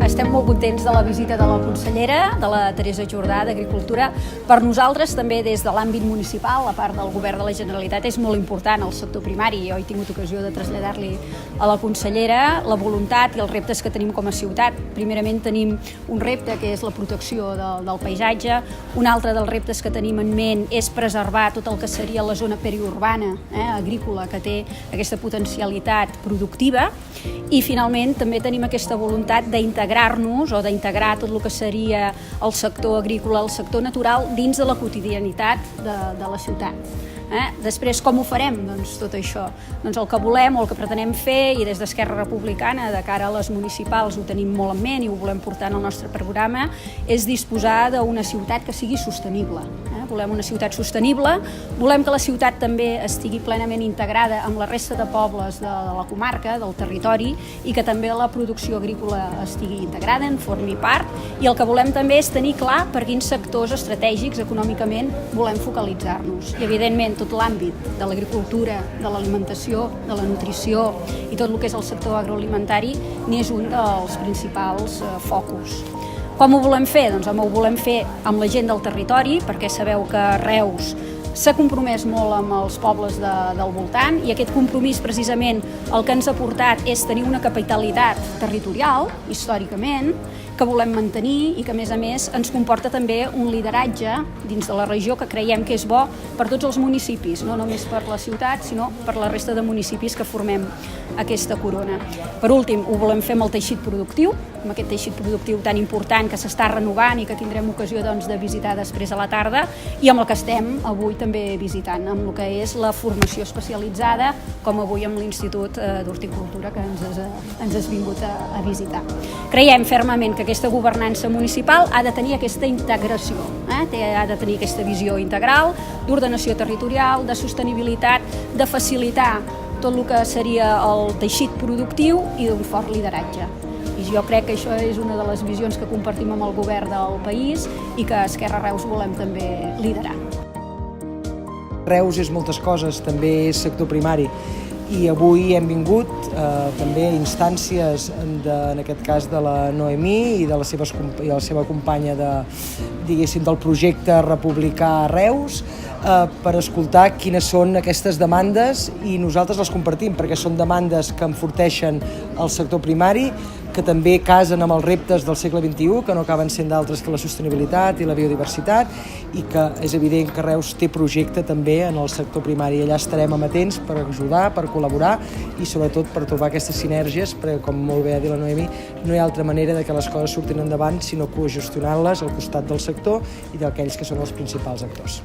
estem molt contents de la visita de la consellera, de la Teresa Jordà, d'Agricultura. Per nosaltres, també des de l'àmbit municipal, a part del Govern de la Generalitat, és molt important el sector primari. Jo he tingut ocasió de traslladar-li a la consellera la voluntat i els reptes que tenim com a ciutat. Primerament tenim un repte que és la protecció del paisatge. Un altre dels reptes que tenim en ment és preservar tot el que seria la zona periurbana, agrícola, que té aquesta potencialitat productiva. I finalment també tenim aquesta voluntat d'integrar-nos o d'integrar tot el que seria el sector agrícola, el sector natural, dins de la quotidianitat de la ciutat. Després, com ho farem? Doncs tot això. Doncs el que volem o el que pretenem fer, i des d'Esquerra Republicana, de cara a les municipals, ho tenim molt en ment i ho volem portar en el nostre programa, és disposar d'una ciutat que sigui sostenible. Volem una ciutat sostenible, volem que la ciutat també estigui plenament integrada amb la resta de pobles de la comarca, del territori, i que també la producció agrícola estigui integrada, en formi part, i el que volem també és tenir clar per quins sectors estratègics econòmicament volem focalitzar-nos. I evidentment tot l'àmbit de l'agricultura, de l'alimentació, de la nutrició i tot el que és el sector agroalimentari n'és un dels principals focus. Com ho volem fer? Doncs ho volem fer amb la gent del territori, perquè sabeu que Reus s'ha compromès molt amb els pobles del voltant, i aquest compromís precisament el que ens ha portat és tenir una capitalitat territorial, històricament, que volem mantenir i que a més ens comporta també un lideratge dins de la regió que creiem que és bo per tots els municipis, no només per la ciutat, sinó per la resta de municipis que formem aquesta corona. Per últim, ho volem fer amb el teixit productiu, amb aquest teixit productiu tan important que s'està renovant i que tindrem ocasió de visitar després a la tarda, i amb el que estem avui també visitant, amb el que és la formació especialitzada, com avui amb l'Institut d'Horticultura que ens has vingut a visitar. Creiem fermament que aquesta governança municipal ha de tenir aquesta integració, ha de tenir aquesta visió integral d'ordenació territorial, de sostenibilitat, de facilitar tot el que seria el teixit productiu i d'un fort lideratge. I jo crec que això és una de les visions que compartim amb el govern del país i que a Esquerra Reus volem també liderar. Reus és moltes coses, també és sector primari, i avui hem vingut també a instàncies, en aquest cas de la Noemí i de la seva companya del projecte republicà a Reus, per escoltar quines són aquestes demandes, i nosaltres les compartim perquè són demandes que enforteixen el sector primari, que també casen amb els reptes del segle XXI, que no acaben sent d'altres que la sostenibilitat i la biodiversitat, i que és evident que Reus té projecte també en el sector primari. Allà estarem amatents per ajudar, per col·laborar i sobretot per trobar aquestes sinergies, perquè com molt bé ha dit la Noemí, no hi ha altra manera de que les coses surtin endavant sinó cogestionant-les al costat del sector i d'aquells que són els principals actors.